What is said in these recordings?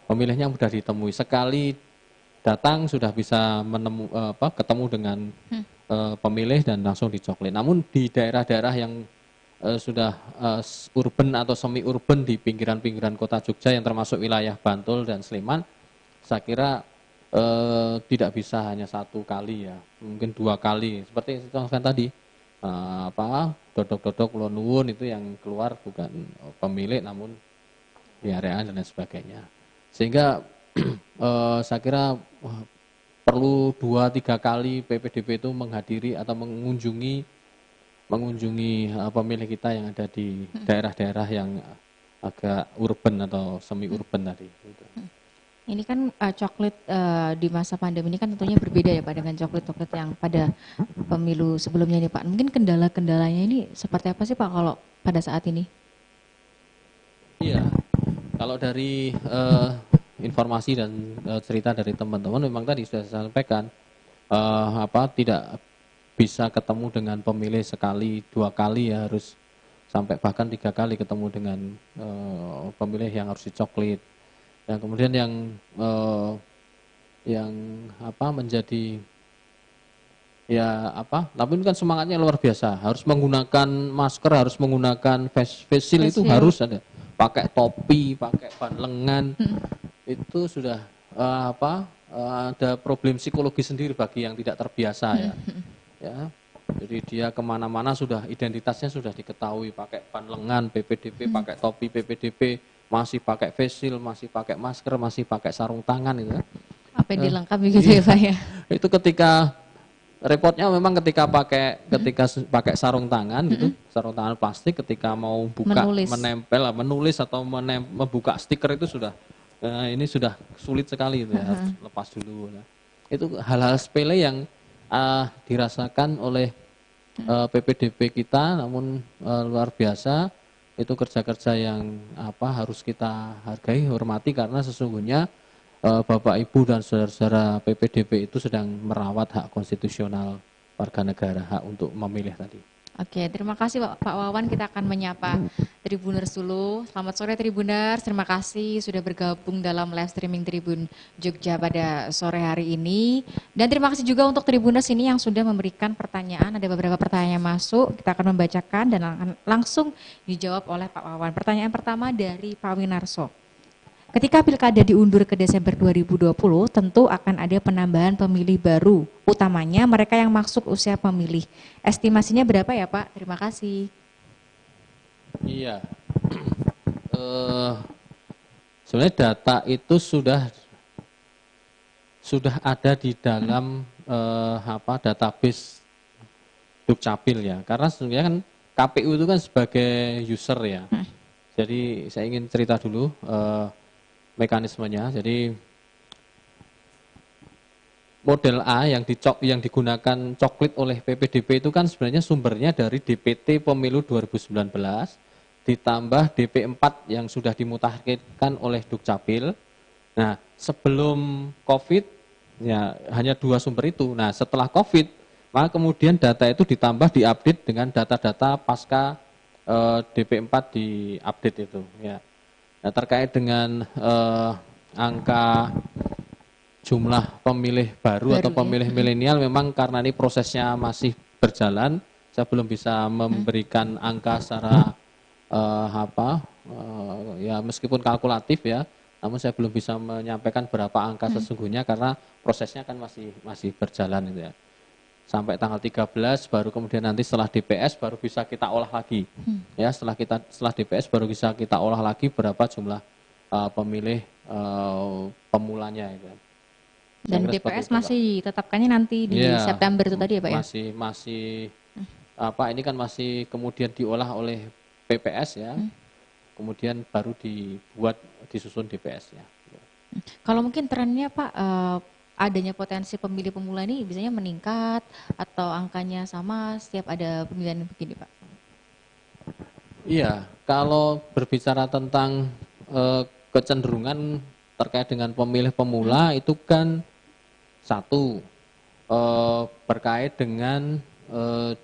pemilihnya mudah ditemui. Sekali datang sudah bisa ketemu dengan pemilih dan langsung dicoklit. Namun di daerah-daerah yang sudah urban atau semi urban di pinggiran-pinggiran kota Jogja yang termasuk wilayah Bantul dan Sleman, saya kira tidak bisa hanya satu kali ya, mungkin dua kali. Seperti yang saya contohkan tadi, dodok-dodok Kulon Nuwun itu yang keluar bukan pemilik namun di area dan lain sebagainya. Sehingga saya kira perlu 2-3 kali PPDB itu menghadiri atau mengunjungi pemilih kita yang ada di daerah-daerah yang agak urban atau semi urban tadi. Gitu. Ini kan coklat di masa pandemi ini kan tentunya berbeda ya Pak dengan coklat-coklat yang pada pemilu sebelumnya nih Pak. Mungkin kendala-kendalanya ini seperti apa sih Pak kalau pada saat ini? Iya, kalau dari informasi dan cerita dari teman-teman memang tadi sudah saya sampaikan tidak bisa ketemu dengan pemilih sekali, 2 kali ya, harus sampai bahkan 3 kali ketemu dengan pemilih yang harus dicoklit. Dan kemudian yang menjadi tapi ini kan semangatnya luar biasa, harus menggunakan masker, harus menggunakan face shield, itu harus ada, pakai topi, pakai ban lengan, itu sudah ada problem psikologi sendiri bagi yang tidak terbiasa ya. Jadi dia kemana-mana sudah identitasnya sudah diketahui, pakai ban lengan PPDB, pakai topi PPDB, masih pakai face shield, masih pakai masker, masih pakai sarung tangan itu. APD lengkap begitu ya Pak ya. Itu repotnya memang ketika pakai sarung tangan gitu, sarung tangan plastik, ketika mau buka, menulis atau membuka stiker itu sudah ini sudah sulit sekali itu ya, harus lepas dulu. Nah, itu hal-hal sepele yang dirasakan oleh PPDB kita, namun luar biasa. Itu kerja-kerja yang harus kita hargai, hormati, karena sesungguhnya Bapak Ibu dan saudara-saudara PPDB itu sedang merawat hak konstitusional warga negara, hak untuk memilih tadi. Oke, terima kasih Pak Wawan. Kita akan menyapa Tribuners dulu. Selamat sore Tribuners, terima kasih sudah bergabung dalam live streaming Tribun Jogja pada sore hari ini. Dan terima kasih juga untuk Tribuners ini yang sudah memberikan pertanyaan. Ada beberapa pertanyaan yang masuk, kita akan membacakan dan akan langsung dijawab oleh Pak Wawan. Pertanyaan pertama dari Pak Winarso. Ketika pilkada diundur ke Desember 2020, tentu akan ada penambahan pemilih baru, utamanya mereka yang masuk usia pemilih. Estimasinya berapa ya Pak? Terima kasih. Iya, sebenarnya data itu sudah ada di dalam database Dukcapil ya, karena sebenarnya kan KPU itu kan sebagai user ya. Jadi saya ingin cerita dulu mekanismenya. Jadi model A yang digunakan coklit oleh PPDB itu kan sebenarnya sumbernya dari DPT Pemilu 2019 ditambah DP4 yang sudah dimutakhirkan oleh Dukcapil. Nah, sebelum Covid ya hanya 2 sumber itu. Nah, setelah Covid maka kemudian data itu ditambah, diupdate dengan data-data pasca DP4 diupdate itu ya. Nah, terkait dengan angka jumlah pemilih baru atau pemilih milenial, memang karena ini prosesnya masih berjalan, saya belum bisa memberikan angka secara ya meskipun kalkulatif ya, namun saya belum bisa menyampaikan berapa angka sesungguhnya karena prosesnya kan masih berjalan itu ya. Sampai tanggal 13 baru kemudian nanti setelah DPS baru bisa kita olah lagi. Ya, setelah DPS baru bisa kita olah lagi berapa jumlah pemilih pemulanya itu. Dan DPS masih tetapkannya nanti di September itu tadi ya Pak ya? Masih ini kan masih kemudian diolah oleh PPS ya. Kemudian baru disusun DPS ya. Kalau mungkin trennya Pak, adanya potensi pemilih pemula ini biasanya meningkat atau angkanya sama setiap ada pemilihan begini Pak? Iya, kalau berbicara tentang kecenderungan terkait dengan pemilih pemula itu kan satu berkait dengan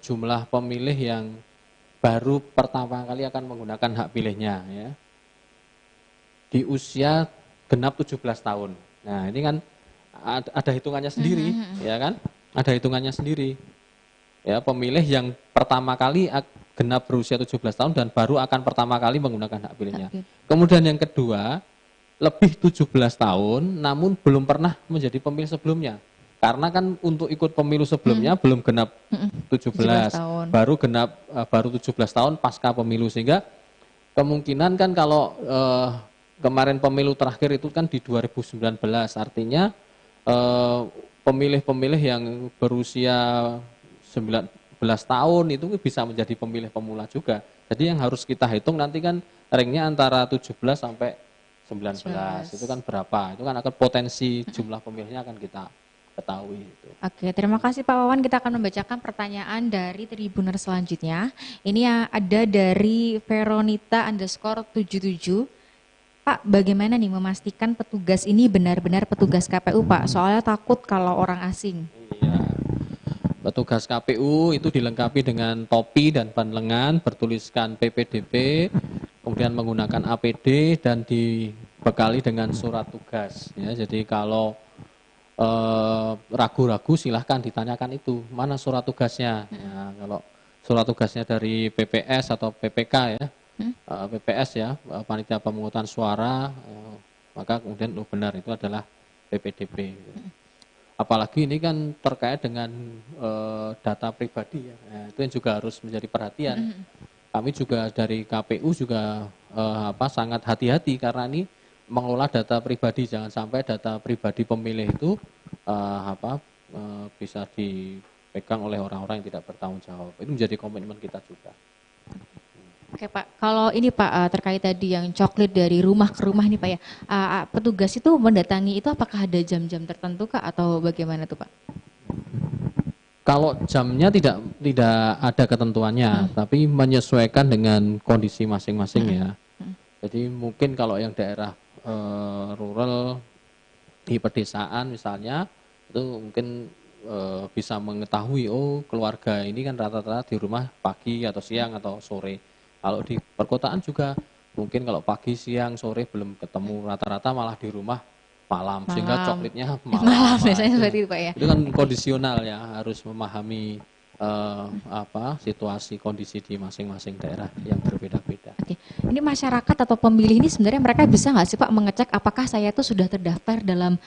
jumlah pemilih yang baru pertama kali akan menggunakan hak pilihnya ya. Di usia genap 17 tahun. Nah, ini kan ada hitungannya sendiri, ya kan? Ada hitungannya sendiri. Ya, pemilih yang pertama kali genap berusia 17 tahun dan baru akan pertama kali menggunakan hak pilihnya. Kemudian yang kedua, lebih 17 tahun namun belum pernah menjadi pemilih sebelumnya. Karena kan untuk ikut pemilu sebelumnya belum genap 17, tahun. baru 17 tahun pasca pemilu, sehingga kemungkinan kan kalau kemarin pemilu terakhir itu kan di 2019, artinya pemilih-pemilih yang berusia 19 tahun itu bisa menjadi pemilih pemula juga. Jadi yang harus kita hitung nanti kan ringnya antara 17 sampai 19. Itu kan berapa? Itu kan akan potensi jumlah pemilihnya akan kita ketahui. Oke, terima kasih Pak Wawan. Kita akan membacakan pertanyaan dari Tribuner selanjutnya. Ini yang ada dari Veronita_77. Pak, bagaimana nih memastikan petugas ini benar-benar petugas KPU, Pak? Soalnya takut kalau orang asing. Iya. Petugas KPU itu dilengkapi dengan topi dan ban lengan, bertuliskan PPDB, kemudian menggunakan APD dan dibekali dengan surat tugas. Ya, jadi kalau ragu-ragu silahkan ditanyakan itu mana surat tugasnya. Ya, kalau surat tugasnya dari PPS atau PPK ya, PPS ya, panitia pemungutan suara, maka kemudian benar itu adalah PPDB. Apalagi ini kan terkait dengan data pribadi ya, nah, itu yang juga harus menjadi perhatian. Kami juga dari KPU juga sangat hati-hati karena ini mengelola data pribadi, jangan sampai data pribadi pemilih itu bisa dipegang oleh orang-orang yang tidak bertanggung jawab. Itu menjadi komitmen kita juga. Oke Pak, kalau ini Pak terkait tadi yang coklit dari rumah ke rumah nih Pak ya, petugas itu mendatangi itu apakah ada jam-jam tertentu Kak atau bagaimana tuh Pak? Kalau jamnya tidak ada ketentuannya, tapi menyesuaikan dengan kondisi masing-masing ya. Jadi mungkin kalau yang daerah rural di pedesaan misalnya itu mungkin bisa mengetahui keluarga ini kan rata-rata di rumah pagi atau siang atau sore. Kalau di perkotaan juga mungkin kalau pagi siang sore belum ketemu, rata-rata malah di rumah malam. Sehingga coklitnya malam biasanya seperti itu Pak ya. Itu kan kondisional ya, harus memahami situasi kondisi di masing-masing daerah yang berbeda-beda. Oke. Ini masyarakat atau pemilih ini sebenarnya mereka bisa nggak sih Pak mengecek apakah saya itu sudah terdaftar dalam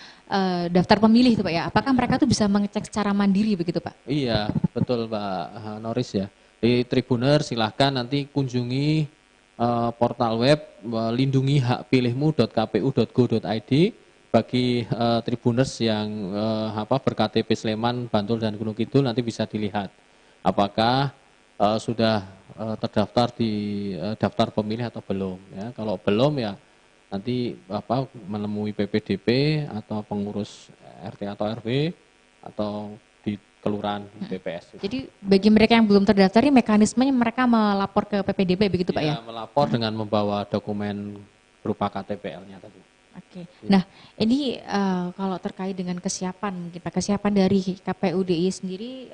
daftar pemilih itu Pak ya? Apakah mereka tuh bisa mengecek secara mandiri begitu Pak? Iya, betul Mbak Noris ya. Di Tribuner silahkan nanti kunjungi portal web lindungihakpilihmu.kpu.go.id. Bagi Tribuners yang berKTP Sleman, Bantul dan Gunung Kidul nanti bisa dilihat apakah sudah terdaftar di daftar pemilih atau belum ya. Kalau belum ya nanti menemui PPDB atau pengurus RT atau RW atau di kelurahan BPS. Jadi bagi mereka yang belum terdaftar ini mekanismenya mereka melapor ke PPDB begitu Pak ya? Melapor dengan membawa dokumen berupa KTPL-nya tadi. Oke. Nah, ini kalau terkait dengan kesiapan mungkin Pak, kesiapan dari KPU DI sendiri